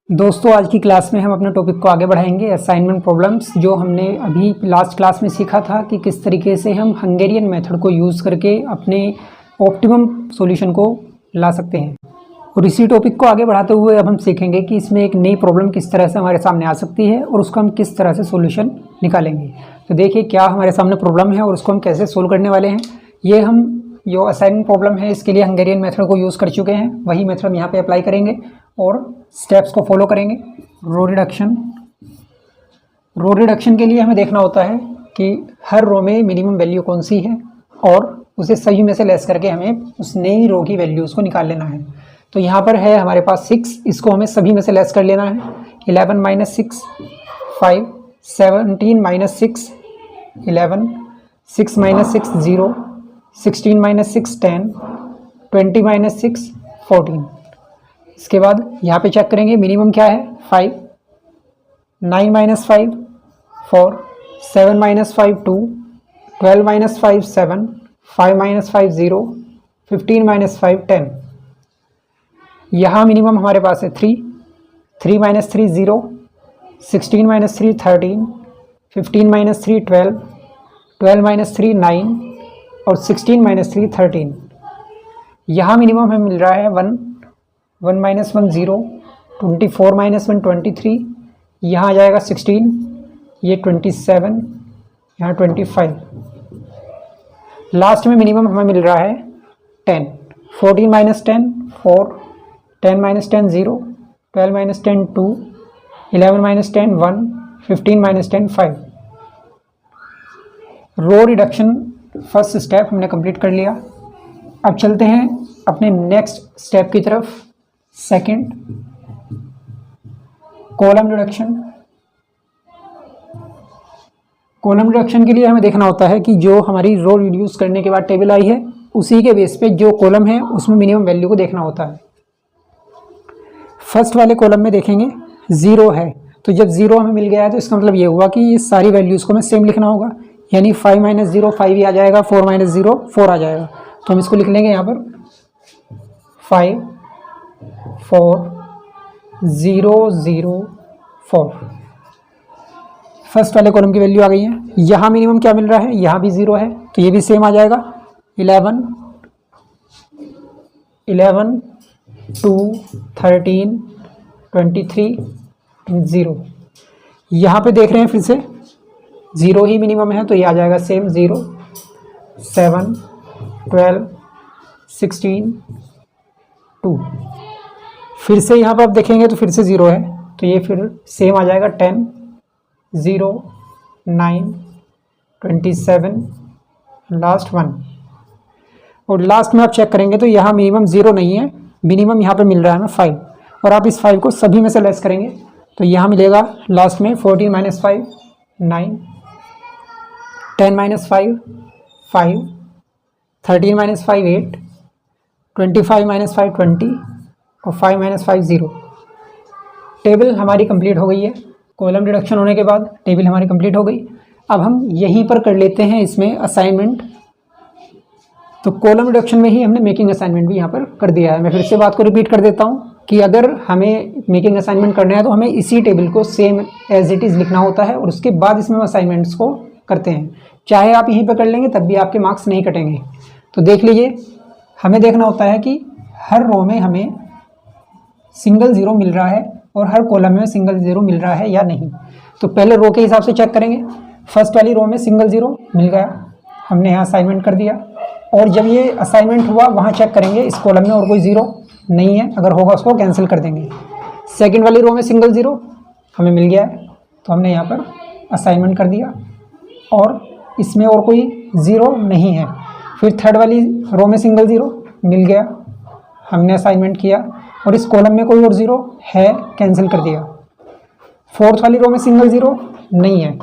दोस्तों आज की क्लास में हम अपने टॉपिक को आगे बढ़ाएंगे असाइनमेंट प्रॉब्लम्स। जो हमने अभी लास्ट क्लास में सीखा था कि किस तरीके से हम हंगेरियन मेथड को यूज़ करके अपने ऑप्टिमम सॉल्यूशन को ला सकते हैं। और इसी टॉपिक को आगे बढ़ाते हुए अब हम सीखेंगे कि इसमें एक नई प्रॉब्लम किस तरह से हमारे सामने आ सकती है और उसका हम किस तरह से सॉल्यूशन निकालेंगे। तो देखिए क्या हमारे सामने प्रॉब्लम है और उसको हम कैसे सोल्व करने वाले हैं। ये हम जो असाइनमेंट प्रॉब्लम है इसके लिए हंगेरियन मेथड को यूज़ कर चुके हैं, वही मेथड हम यहाँ पे अप्लाई करेंगे और स्टेप्स को फॉलो करेंगे। रो रिडक्शन के लिए हमें देखना होता है कि हर रो में मिनिमम वैल्यू कौन सी है और उसे सही में से लेस करके हमें उस नई रो की वैल्यूज़ को निकाल लेना है। तो यहाँ पर है हमारे पास 6, इसको हमें सभी में से लेस कर लेना है। 11 minus 6 5, 17 minus 6 11, 6 minus 6 0, 16 minus 6 10, 20 minus 6 14। इसके बाद यहाँ पे चेक करेंगे मिनिमम क्या है 5, 9 minus 5 4, 7 minus 5 2, 12 minus 5 7, 5 minus 5 0, 15 minus 5 10। यहाँ मिनिमम हमारे पास है 3, 3 माइनस 3 0, 16 माइनस 3 13, 15 माइनस 3 12, 12 माइनस 3 9 और 16 माइनस 3 13। यहाँ मिनिमम हमें मिल रहा है 1, 1 माइनस 1 0, 24 माइनस 1 23, यहाँ आ जाएगा 16, ये 27, यहाँ 25। लास्ट में मिनिमम हमें मिल रहा है 10, 14 minus 10 4, 10 minus 10 0, 12 minus 10 2, 11 minus 10 1, 15 minus 10 5। Row reduction first step हमने कंप्लीट कर लिया। अब चलते हैं अपने नेक्स्ट स्टेप की तरफ, second column reduction. Column reduction के लिए हमें देखना होता है कि जो हमारी रो रिड्यूस करने के बाद टेबल आई है उसी के बेस पे जो कॉलम है उसमें मिनिमम वैल्यू को देखना होता है। फर्स्ट वाले कॉलम में देखेंगे 0 है, तो जब 0 हमें मिल गया है तो इसका मतलब ये हुआ कि ये सारी वैल्यूज़ को हमें सेम लिखना होगा, यानी 5 माइनस 0 5 ही आ जाएगा, 4 माइनस 0 4 आ जाएगा। तो हम इसको लिख लेंगे यहाँ पर 5 4 0 0 4। फर्स्ट वाले कॉलम की वैल्यू आ गई है। यहाँ मिनिमम क्या मिल रहा है, यहाँ भी 0 है तो ये भी सेम आ जाएगा। 11 2 13 23 0। यहाँ पे देख रहे हैं फिर से 0 ही मिनिमम है तो ये आ जाएगा सेम 0, 7 12 16 2। फिर से यहाँ पर आप देखेंगे तो फिर से 0 है तो ये फिर सेम आ जाएगा 10 0 9 27 लास्ट 1। और लास्ट में आप चेक करेंगे तो यहाँ मिनिमम 0 नहीं है, मिनिमम यहाँ पे मिल रहा है हमें 5, और आप इस 5 को सभी में से लेस करेंगे तो यहाँ मिलेगा लास्ट में 14 माइनस 5 9, 10 माइनस 5 5, 13 माइनस 5 8, 25 माइनस 5 20 और 5 माइनस 5 0। टेबल हमारी कंप्लीट हो गई है। कॉलम रिडक्शन होने के बाद टेबल हमारी कंप्लीट हो गई। अब हम यहीं पर कर लेते हैं इसमें असाइनमेंट। तो कॉलम रिडक्शन में ही हमने मेकिंग असाइनमेंट भी यहाँ पर कर दिया है। मैं फिर से बात को रिपीट कर देता हूँ कि अगर हमें मेकिंग असाइनमेंट करना है तो हमें इसी टेबल को सेम एज इट इज़ लिखना होता है और उसके बाद इसमें हम असाइनमेंट्स को करते हैं। चाहे आप यहीं पर कर लेंगे तब भी आपके मार्क्स नहीं कटेंगे। तो देख लीजिए, हमें देखना होता है कि हर रो में हमें सिंगल 0 मिल रहा है और हर कॉलम में सिंगल 0 मिल रहा है या नहीं। तो पहले रो के हिसाब से चेक करेंगे। फर्स्ट वाली रो में सिंगल 0 मिल गया, हमने यहाँ असाइनमेंट कर दिया। और जब ये असाइनमेंट हुआ वहाँ चेक करेंगे इस कॉलम में और कोई 0 नहीं है, अगर होगा उसको कैंसिल कर देंगे। सेकंड वाली रो में सिंगल 0 हमें मिल गया है तो हमने यहाँ पर असाइनमेंट कर दिया और इसमें और कोई 0 नहीं है। फिर थर्ड वाली रो में सिंगल 0 मिल गया, हमने असाइनमेंट किया और इस कॉलम में कोई और 0 है, कैंसिल कर दिया। फोर्थ वाली रो में सिंगल 0 नहीं है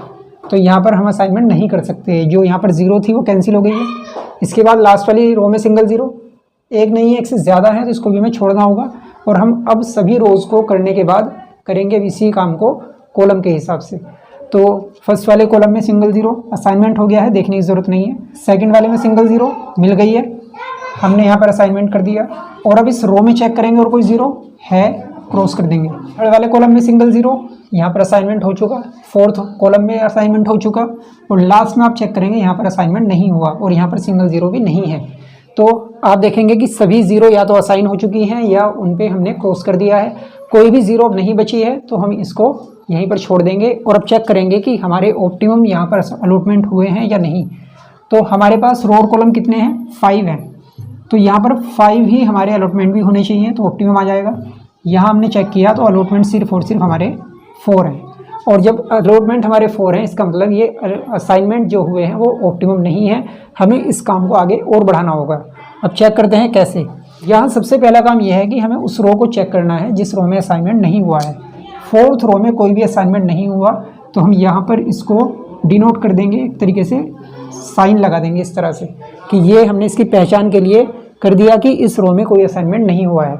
तो यहाँ पर हम असाइनमेंट नहीं कर सकते, जो यहाँ पर 0 थी वो कैंसिल हो गई है। इसके बाद लास्ट वाली रो में सिंगल 0 एक नहीं है, एक से ज़्यादा है तो इसको भी हमें छोड़ना होगा। और हम अब सभी रोज़ को करने के बाद करेंगे इसी काम को कॉलम के हिसाब से। तो फर्स्ट वाले कॉलम में सिंगल 0 असाइनमेंट हो गया है, देखने की ज़रूरत नहीं है। सेकंड वाले में सिंगल 0 मिल गई है, हमने यहाँ पर असाइनमेंट कर दिया। और अब इस रो में चेक करेंगे और कोई 0 है, क्रॉस कर देंगे। थर्ड वाले कॉलम में सिंगल जीरो, यहाँ पर असाइनमेंट हो चुका। फोर्थ कॉलम में असाइनमेंट हो चुका और लास्ट में आप चेक करेंगे यहाँ पर असाइनमेंट नहीं हुआ और यहाँ पर सिंगल जीरो भी नहीं है। तो आप देखेंगे कि सभी जीरो या तो असाइन हो चुकी हैं या उन पे हमने क्रॉस कर दिया है। कोई भी जीरो नहीं बची है तो हम इसको यहीं पर छोड़ देंगे और अब चेक करेंगे कि हमारे ऑप्टिमम यहाँ पर अलॉटमेंट हुए हैं या नहीं। तो हमारे पास रो और कॉलम कितने हैं, 5 हैं, तो यहाँ पर 5 ही हमारे अलॉटमेंट भी होने चाहिए तो ऑप्टिमम आ जाएगा। यहाँ हमने चेक किया तो अलॉटमेंट सिर्फ और सिर्फ हमारे 4 हैं और जब अलॉटमेंट हमारे 4 हैं इसका मतलब ये असाइनमेंट जो हुए हैं वो ऑप्टिमम नहीं है, हमें इस काम को आगे और बढ़ाना होगा। अब चेक करते हैं कैसे। यहाँ सबसे पहला काम यह है कि हमें उस रो को चेक करना है जिस रो में असाइनमेंट नहीं हुआ है। फोर्थ रो में कोई भी असाइनमेंट नहीं हुआ तो हम यहाँ पर इसको डिनोट कर देंगे, एक तरीके से साइन लगा देंगे इस तरह से कि ये हमने इसकी पहचान के लिए कर दिया कि इस रो में कोई असाइनमेंट नहीं हुआ है।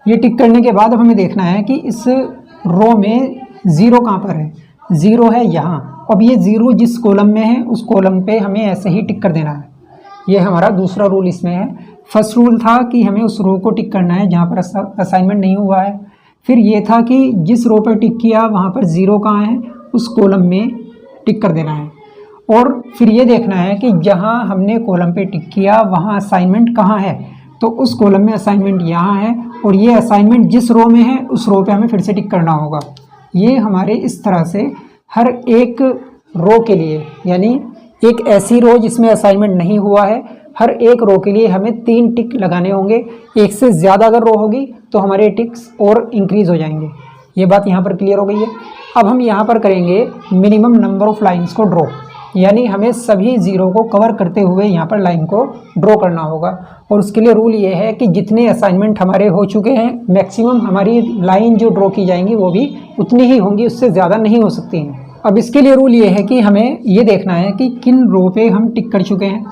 ये टिक करने के बाद अब हमें देखना है कि इस रो में ज़ीरो कहाँ पर है। ज़ीरो है यहाँ। अब ये ज़ीरो जिस कॉलम में है उस कॉलम पे हमें ऐसे ही टिक कर देना है। ये हमारा दूसरा रूल इसमें है। फर्स्ट रूल था कि हमें उस रो को टिक करना है जहाँ पर असाइनमेंट नहीं हुआ है। फिर ये था कि जिस रो पर टिक किया वहाँ पर ज़ीरो कहाँ है उस कॉलम में टिक कर देना है। और फिर ये देखना है कि जहाँ हमने कॉलम पे टिक किया वहाँ असाइनमेंट कहाँ है, तो उस कॉलम में असाइनमेंट यहाँ है और ये असाइनमेंट जिस रो में है उस रो पे हमें फिर से टिक करना होगा। ये हमारे इस तरह से हर एक रो के लिए, यानी एक ऐसी रो जिसमें असाइनमेंट नहीं हुआ है, हर एक रो के लिए हमें 3 टिक लगाने होंगे। एक से ज़्यादा अगर रो होगी तो हमारे टिक्स और इंक्रीज़ हो जाएंगे। ये बात यहाँ पर क्लियर हो गई है। अब हम यहाँ पर करेंगे मिनिमम नंबर ऑफ़ लाइन्स को ड्रॉ, यानी हमें सभी ज़ीरो को कवर करते हुए यहाँ पर लाइन को ड्रॉ करना होगा। और उसके लिए रूल ये है कि जितने असाइनमेंट हमारे हो चुके हैं मैक्सिमम हमारी लाइन जो ड्रॉ की जाएंगी वो भी उतनी ही होंगी, उससे ज़्यादा नहीं हो सकती हैं। अब इसके लिए रूल ये है कि हमें ये देखना है कि किन रो पे हम टिक कर चुके हैं।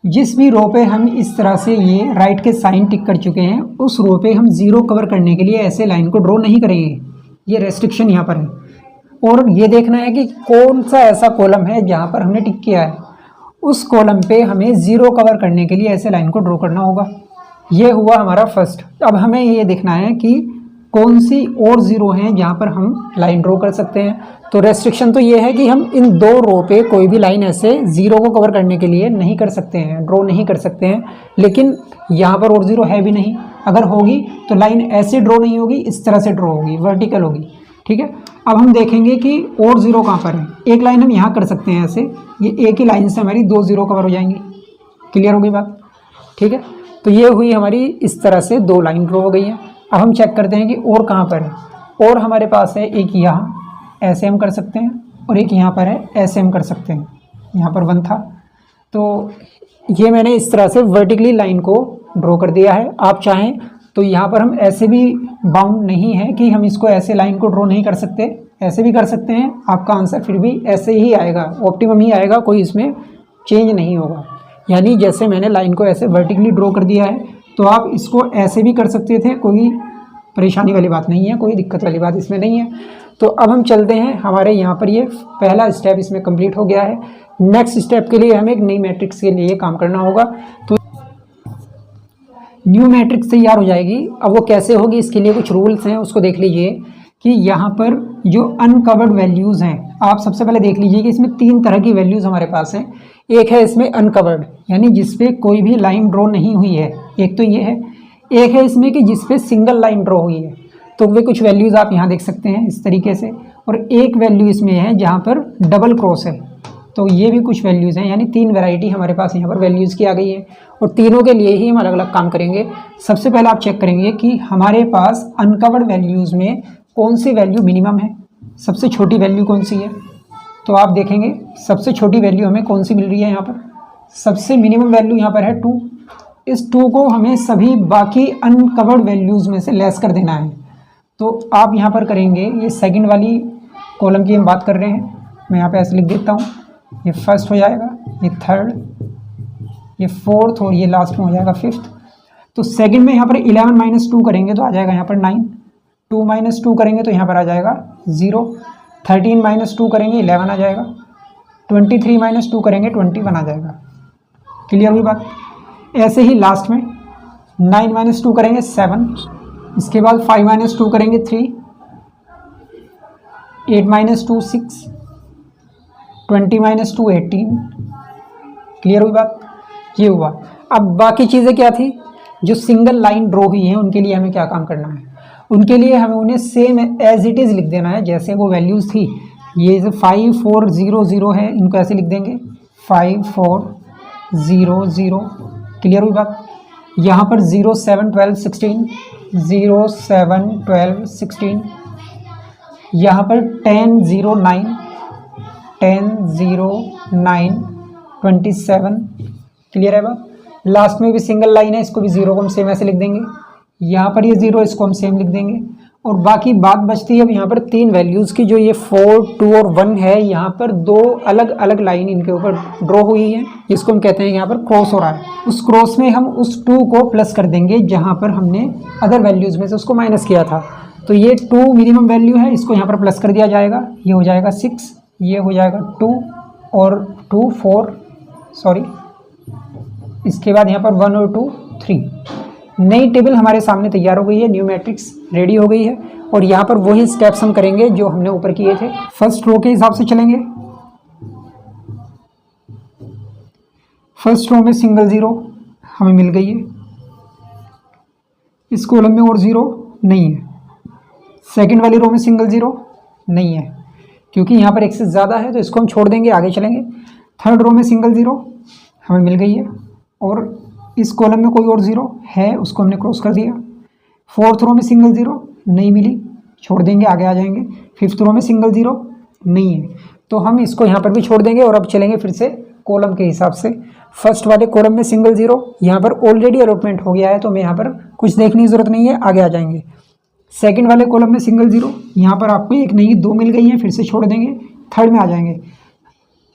जिस भी रो पे हम इस तरह से ये राइट के साइन टिक कर चुके हैं उस रो पे हम ज़ीरो कवर करने के लिए ऐसे लाइन को ड्रॉ नहीं करेंगे। ये रेस्ट्रिक्शन यहाँ पर है। और ये देखना है कि कौन सा ऐसा कॉलम है जहाँ पर हमने टिक किया है, उस कॉलम पे हमें ज़ीरो कवर करने के लिए ऐसे लाइन को ड्रॉ करना होगा। ये हुआ हमारा फर्स्ट। अब हमें ये देखना है कि कौन सी और ज़ीरो हैं जहाँ पर हम लाइन ड्रॉ कर सकते हैं। तो रेस्ट्रिक्शन तो ये है कि हम इन 2 रो पे कोई भी लाइन ऐसे ज़ीरो को कवर करने के लिए नहीं कर सकते हैं, ड्रॉ नहीं कर सकते हैं। लेकिन यहाँ पर और ज़ीरो है भी नहीं, अगर होगी तो लाइन ऐसे ड्रॉ नहीं होगी, इस तरह से ड्रॉ होगी, वर्टिकल होगी। ठीक है। अब हम देखेंगे कि और ज़ीरो कहाँ पर है। एक लाइन हम यहाँ कर सकते हैं ऐसे, ये एक ही लाइन से हमारी 2 ज़ीरो कवर हो जाएंगी। क्लियर हो गई बात। ठीक है। तो ये हुई हमारी इस तरह से 2 लाइन ड्रॉ हो गई है। अब हम चेक करते हैं कि और कहाँ पर है। और हमारे पास है एक यहाँ ऐसे हम कर सकते हैं और एक यहाँ पर है ऐसे हम कर सकते हैं। यहाँ पर 1 था तो ये मैंने इस तरह से वर्टिकली लाइन को ड्रॉ कर दिया है। आप चाहें तो यहाँ पर हम ऐसे भी बाउंड नहीं है कि हम इसको ऐसे लाइन को ड्रॉ नहीं कर सकते, ऐसे भी कर सकते हैं। आपका आंसर फिर भी ऐसे ही आएगा, ऑप्टिमम ही आएगा, कोई इसमें चेंज नहीं होगा। यानी जैसे मैंने लाइन को ऐसे वर्टिकली ड्रॉ कर दिया है तो आप इसको ऐसे भी कर सकते थे, कोई परेशानी वाली बात नहीं है, कोई दिक्कत वाली बात इसमें नहीं है। तो अब हम चलते हैं, हमारे यहाँ पर ये पहला स्टेप इसमें कंप्लीट हो गया है। नेक्स्ट स्टेप के लिए हमें एक नई मैट्रिक्स के लिए काम करना होगा। तो न्यू मैट्रिक्स तैयार हो जाएगी। अब वो कैसे होगी इसके लिए कुछ रूल्स हैं, उसको देख लीजिए कि यहाँ पर जो अनकवर्ड वैल्यूज़ हैं, आप सबसे पहले देख लीजिए कि इसमें 3 तरह की वैल्यूज़ हमारे पास हैं। एक है इसमें अनकवर्ड, यानी जिसपे कोई भी लाइन ड्रॉ नहीं हुई है, एक तो ये है। एक है इसमें कि जिसपे सिंगल लाइन ड्रॉ हुई है, तो वे कुछ वैल्यूज़ आप यहाँ देख सकते हैं इस तरीके से। और एक वैल्यू इसमें है जहाँ पर डबल क्रॉस है, तो ये भी कुछ वैल्यूज़ हैं। यानी 3 वैरायटी हमारे पास यहाँ पर वैल्यूज़ की आ गई है और तीनों के लिए ही हम अलग अलग काम करेंगे। सबसे पहले आप चेक करेंगे कि हमारे पास अनकवर्ड वैल्यूज़ में कौन सी वैल्यू मिनिमम है, सबसे छोटी वैल्यू कौन सी है। तो आप देखेंगे सबसे छोटी वैल्यू हमें कौन सी मिल रही है, यहाँ पर सबसे मिनिमम वैल्यू यहाँ पर है 2। इस 2 को हमें सभी बाकी अनकवर्ड वैल्यूज़ में से लेस कर देना है। तो आप यहाँ पर करेंगे, ये सेकंड वाली कॉलम की हम बात कर रहे हैं, मैं यहाँ पे ऐसे लिख देता हूँ। ये फर्स्ट हो जाएगा, ये थर्ड, ये फोर्थ और ये लास्ट में हो जाएगा 5th। तो सेकंड में यहाँ पर 11 - 2 करेंगे तो आ जाएगा यहाँ पर 9। 2 - 2 करेंगे तो यहाँ पर आ जाएगा 0। 13 - 2 करेंगे 11 आ जाएगा। 23 - 2 करेंगे 21 आ जाएगा। क्लियर हुई बात। ऐसे ही लास्ट में 9 - 2 करेंगे 7, इसके बाद 5 माइनस 2 करेंगे 3, 8 माइनस 2 6, 20 माइनस 2 18। क्लियर हुई बात? ये हुआ। अब बाकी चीज़ें क्या थी, जो सिंगल लाइन ड्रॉ हुई हैं उनके लिए हमें क्या काम करना है, उनके लिए हमें उन्हें सेम एज इट इज़ लिख देना है जैसे वो वैल्यूज़ थी। ये जो 5 4 0 0 है इनको ऐसे लिख देंगे 5 4 0 0। क्लियर हुई बात? यहाँ पर 0 7 12 16, 0 7 12 16। यहाँ पर 10 0 9, 10 0 9 27। क्लियर है बात? लास्ट में भी सिंगल लाइन है, इसको भी 0 को हम सेम ऐसे लिख देंगे। यहाँ पर ये 0 इसको हम सेम लिख देंगे। और बाकी बात बचती है अब यहाँ पर 3 वैल्यूज़ की, जो ये 4 2 और 1 है। यहाँ पर 2 अलग अलग लाइन इनके ऊपर ड्रॉ हुई है, जिसको हम कहते हैं यहाँ पर क्रॉस हो रहा है। उस क्रॉस में हम उस 2 को प्लस कर देंगे जहाँ पर हमने अदर वैल्यूज़ में से उसको माइनस किया था। तो ये 2 मिनिमम वैल्यू है, इसको यहाँ पर प्लस कर दिया जाएगा। ये हो जाएगा 6, ये हो जाएगा 2 और 2 4 सॉरी। इसके बाद यहाँ पर 1 और 2 3। नई टेबल हमारे सामने तैयार हो गई है, न्यू मैट्रिक्स रेडी हो गई है। और यहाँ पर वही स्टेप्स हम करेंगे जो हमने ऊपर किए थे। फर्स्ट रो के हिसाब से चलेंगे। फर्स्ट रो में सिंगल 0 हमें मिल गई है, इस कॉलम में और 0 नहीं है। सेकंड वाली रो में सिंगल 0 नहीं है, क्योंकि यहाँ पर एक्सेस ज़्यादा है तो इसको हम छोड़ देंगे, आगे चलेंगे। थर्ड रो में सिंगल 0 हमें मिल गई है, और इस कॉलम में कोई और 0 है, उसको हमने क्रॉस कर दिया। फोर्थ रो में सिंगल 0 नहीं मिली, छोड़ देंगे, आगे आ जाएंगे। फिफ्थ रो में सिंगल 0 नहीं है, तो हम इसको यहाँ पर भी छोड़ देंगे। और अब चलेंगे फिर से कॉलम के हिसाब से। फर्स्ट वाले कॉलम में सिंगल 0, यहाँ पर ऑलरेडी अलॉटमेंट हो गया है तो हमें यहाँ पर कुछ देखने की ज़रूरत नहीं है, आगे आ जाएंगे। सेकंड वाले कॉलम में सिंगल 0, यहाँ पर आपको एक नहीं 2 मिल गई हैं, फिर से छोड़ देंगे। थर्ड में आ जाएंगे,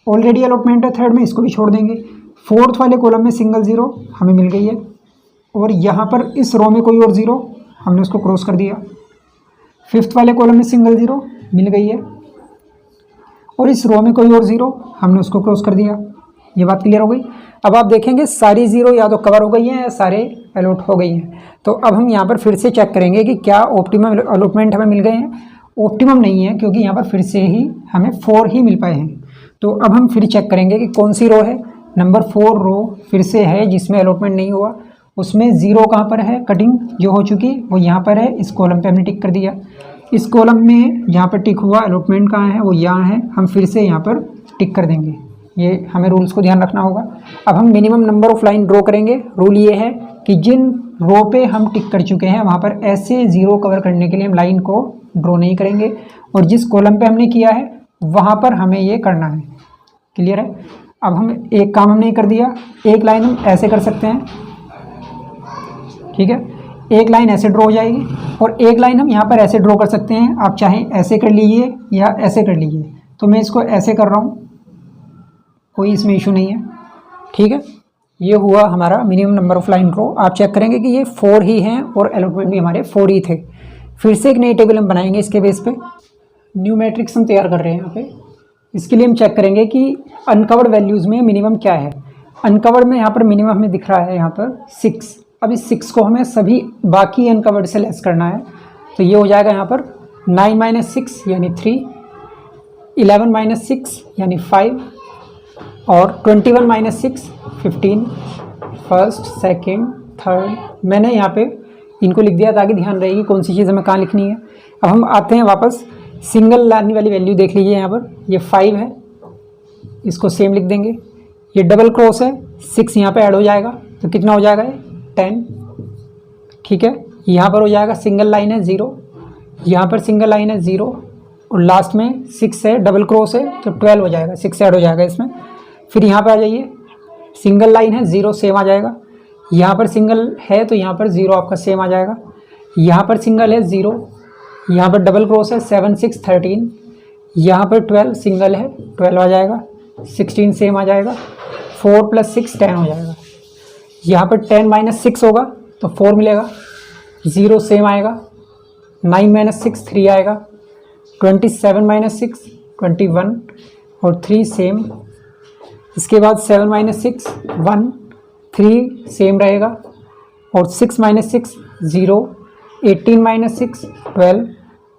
ऑलरेडी अलॉटमेंट है थर्ड में, इसको भी छोड़ देंगे। फोर्थ वाले कॉलम में सिंगल 0 हमें मिल गई है, और यहाँ पर इस रो में कोई और 0 हमने उसको क्रॉस कर दिया। फिफ्थ वाले कॉलम में सिंगल 0 मिल गई है, और इस रो में कोई और 0 हमने उसको क्रॉस कर दिया। ये बात क्लियर हो गई? अब आप देखेंगे सारी 0 या तो कवर हो गई हैं या सारे अलॉट हो गई हैं। तो अब हम यहाँ पर फिर से चेक करेंगे कि क्या ऑप्टिमम अलॉटमेंट हमें मिल गए हैं। ऑप्टिमम नहीं है, क्योंकि यहाँ पर फिर से ही हमें 4 ही मिल पाए हैं। तो अब हम फिर चेक करेंगे कि कौन सी रो है। नंबर 4 रो फिर से है जिसमें अलॉटमेंट नहीं हुआ, उसमें 0 कहाँ पर है, कटिंग जो हो चुकी वो यहाँ पर है। इस कॉलम पे हमने टिक कर दिया। इस कॉलम में यहाँ पर टिक हुआ, अलॉटमेंट कहाँ है, वो यहाँ है, हम फिर से यहाँ पर टिक कर देंगे। ये हमें रूल्स को ध्यान रखना होगा। अब हम minimum number of line draw करेंगे। रूल ये है कि जिन रो पे हम टिक कर चुके हैं वहाँ पर ऐसे 0 कवर करने के लिए हम लाइन को ड्रॉ नहीं करेंगे, और जिस कॉलम पे हमने किया है वहाँ पर हमें ये करना है। क्लियर है? अब हम एक काम हमने कर दिया, एक लाइन हम ऐसे कर सकते हैं, ठीक है, एक लाइन ऐसे ड्रॉ हो जाएगी, और एक लाइन हम यहाँ पर ऐसे ड्रॉ कर सकते हैं। आप चाहें ऐसे कर लीजिए या ऐसे कर लीजिए, तो मैं इसको ऐसे कर रहा हूँ, कोई इसमें इशू नहीं है, ठीक है। ये हुआ हमारा minimum number of line draw. आप चेक करेंगे कि ये 4 ही हैं और अलॉटमेंट भी हमारे 4 ही थे। फिर से एक नई टेबल हम बनाएंगे इसके बेस पे। न्यू मैट्रिक्स हम तैयार कर रहे हैं यहाँ पे। इसके लिए हम चेक करेंगे कि अनकवर्ड वैल्यूज़ में मिनिमम क्या है। अनकवर्ड में यहाँ पर मिनिमम हमें दिख रहा है यहाँ पर 6। अब इस 6 को हमें सभी बाकी अनकवर्ड से लेस करना है, तो ये हो जाएगा यहाँ पर 9 - 6 यानी 3, 11 - 6 यानी 5, और 21 - 6 15। फर्स्ट, सेकंड, थर्ड, मैंने यहाँ पे इनको लिख दिया ताकि ध्यान रहेगी कौन सी चीज़ हमें कहाँ लिखनी है। अब हम आते हैं वापस, सिंगल लाने वाली वैल्यू देख लीजिए। यहाँ पर ये 5 है, इसको सेम लिख देंगे। ये डबल क्रॉस है, 6 यहाँ पे ऐड हो जाएगा, तो कितना हो जाएगा ये 10, ठीक है। यहाँ पर हो जाएगा सिंगल लाइन है 0, यहाँ पर सिंगल लाइन है 0, और लास्ट में 6 है, डबल क्रॉस है, तो 12 हो जाएगा, 6 ऐड हो जाएगा इसमें। फिर यहाँ पर आ जाइए, सिंगल लाइन है 0 सेम आ जाएगा। यहाँ पर सिंगल है तो यहाँ पर 0 आपका सेम आ जाएगा। यहाँ पर सिंगल है 0, यहाँ पर डबल क्रॉस है 7 6 13, यहाँ पर 12 सिंगल है 12 आ जाएगा, 16 सेम आ जाएगा, 4 + 6 10 हो जाएगा। यहाँ पर 10 - 6 होगा तो 4 मिलेगा, 0 सेम आएगा, 9 - 6 3 आएगा, 27 - 6 21, और 3 सेम। इसके बाद 7 - 6 1, 3 सेम रहेगा, और 6 - 6 0, 18 माइनस 6 12,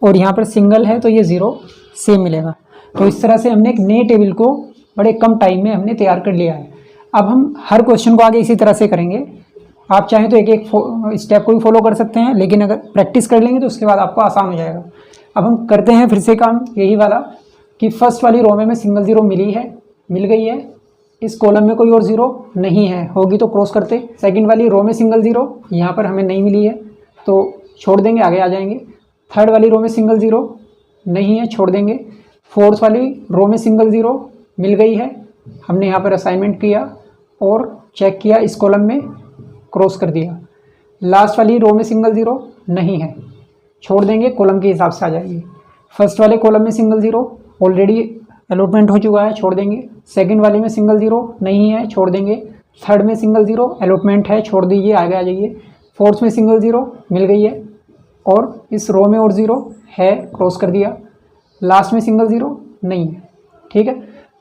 और यहाँ पर सिंगल है तो ये 0 सेम मिलेगा। तो इस तरह से हमने एक नए टेबल को बड़े कम टाइम में हमने तैयार कर लिया है। अब हम हर क्वेश्चन को आगे इसी तरह से करेंगे। आप चाहें तो एक एक स्टेप को भी फॉलो कर सकते हैं, लेकिन अगर प्रैक्टिस कर लेंगे तो उसके बाद आपको आसान हो जाएगा। अब हम करते हैं फिर से काम यही वाला कि फर्स्ट वाली रो में सिंगल 0 मिल गई है, इस कॉलम में कोई और 0 नहीं है, होगी तो क्रॉस करते। सेकंड वाली रो में सिंगल 0 यहाँ पर हमें नहीं मिली है तो छोड़ देंगे, आगे आ जाएंगे। थर्ड वाली रो में सिंगल 0 नहीं है, छोड़ देंगे। फोर्थ वाली रो में सिंगल 0 मिल गई है, हमने यहाँ पर असाइनमेंट किया और चेक किया, इस कॉलम में क्रॉस कर दिया। लास्ट वाली रो में सिंगल 0 नहीं है, छोड़ देंगे, कॉलम के हिसाब से आ जाएगी। फर्स्ट वाले कॉलम में सिंगल 0 ऑलरेडी अलॉटमेंट हो चुका है, छोड़ देंगे। सेकंड वाले में सिंगल 0 नहीं है, छोड़ देंगे। थर्ड में सिंगल 0 अलॉटमेंट है, छोड़ दीजिए, आगे आ जाइए। फोर्थ में सिंगल 0 मिल गई है और इस रो में और 0 है, क्रॉस कर दिया। लास्ट में सिंगल 0 नहीं है। ठीक है,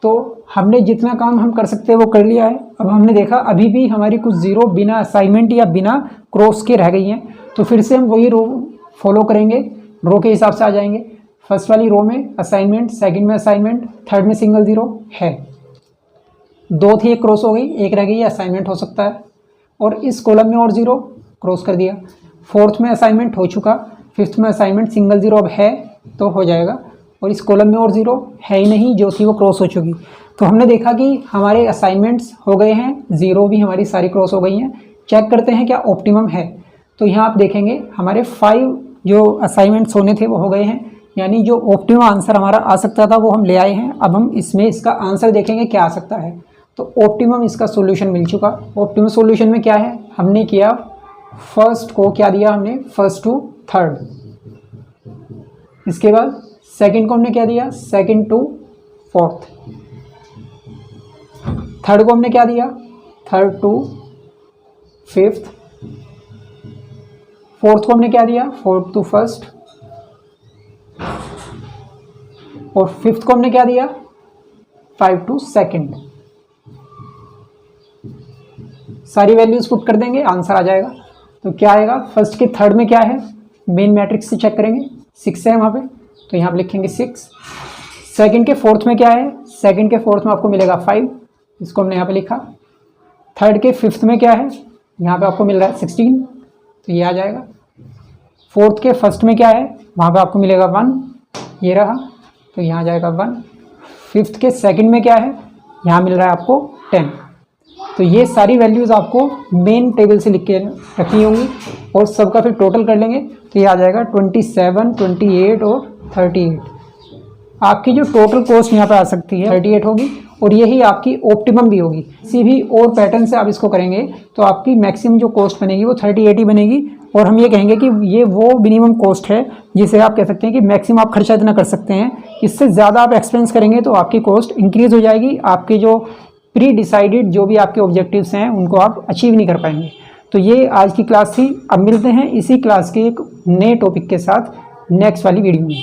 तो हमने जितना काम हम कर सकते हैं वो कर लिया है। अब हमने देखा अभी भी हमारी कुछ 0 बिना असाइनमेंट या बिना क्रॉस के रह गई हैं, तो फिर से हम वही रो फॉलो करेंगे, रो के हिसाब से आ जाएंगे। फर्स्ट वाली रो में असाइनमेंट, सेकंड में असाइनमेंट, थर्ड में सिंगल 0 है, 2 थी, एक क्रॉस हो गई, एक रह गई, असाइनमेंट हो सकता है। और इस कॉलम में और 0 क्रॉस कर दिया। फोर्थ में असाइनमेंट हो चुका, फिफ्थ में असाइनमेंट सिंगल 0 अब है तो हो जाएगा, और इस कॉलम में और 0 है ही नहीं, जो थी वो क्रॉस हो चुकी। तो हमने देखा कि हमारे असाइनमेंट्स हो गए हैं, 0 भी हमारी सारी क्रॉस हो गई हैं। चेक करते हैं क्या ऑप्टिमम है। तो यहाँ आप देखेंगे हमारे 5 जो असाइनमेंट्स होने थे वो हो गए हैं, यानी जो ऑप्टिमम आंसर हमारा आ सकता था वो हम ले आए हैं। अब हम इसमें इसका आंसर देखेंगे क्या आ सकता है। तो ऑप्टिमम इसका सॉल्यूशन मिल चुका। ऑप्टिमम सॉल्यूशन में क्या है, हमने किया फर्स्ट को क्या दिया, हमने फर्स्ट टू थर्ड। इसके बाद सेकंड को हमने क्या दिया, सेकंड टू फोर्थ। थर्ड को हमने क्या दिया, थर्ड टू फिफ्थ। फोर्थ को हमने क्या दिया, फोर्थ टू फर्स्ट। और फिफ्थ को हमने क्या दिया, 5 टू सेकंड। सारी वैल्यूज पुट कर देंगे, आंसर आ जाएगा। तो क्या आएगा, फर्स्ट के थर्ड में क्या है, मेन मैट्रिक्स से चेक करेंगे, 6 है वहाँ पे, तो यहाँ पे लिखेंगे 6। सेकंड के फोर्थ में क्या है, सेकंड के फोर्थ में आपको मिलेगा 5, इसको हमने यहाँ पे लिखा। थर्ड के फिफ्थ में क्या है, यहाँ पे आपको मिल रहा है 16, तो ये आ जाएगा। फोर्थ के फर्स्ट में क्या है, वहाँ पे आपको मिलेगा 1, ये रहा, तो यहाँ आ जाएगा 1। फिफ्थ के सेकंड में क्या है, यहाँ मिल रहा है आपको 10। तो ये सारी वैल्यूज़ आपको मेन टेबल से लिख के रखनी होंगी, और सबका फिर टोटल कर लेंगे तो ये आ जाएगा 27, 28 और 38। आपकी जो टोटल कॉस्ट यहाँ पे आ सकती है 38 होगी, और यही आपकी ऑप्टिमम भी होगी। किसी भी और पैटर्न से आप इसको करेंगे तो आपकी मैक्सिमम जो कॉस्ट बनेगी वो 38 ही बनेगी। और हम ये कहेंगे कि ये वो मिनिमम कॉस्ट है जिसे आप कह सकते हैं कि मैक्सिमम आप खर्चा इतना कर सकते हैं। इससे ज़्यादा आप एक्सपेंस करेंगे तो आपकी कॉस्ट इंक्रीज़ हो जाएगी, आपके जो प्री डिसाइडेड जो भी आपके ऑब्जेक्टिव्स हैं उनको आप अचीव नहीं कर पाएंगे। तो ये आज की क्लास थी। अब मिलते हैं इसी क्लास के एक नए टॉपिक के साथ नेक्स्ट वाली वीडियो में।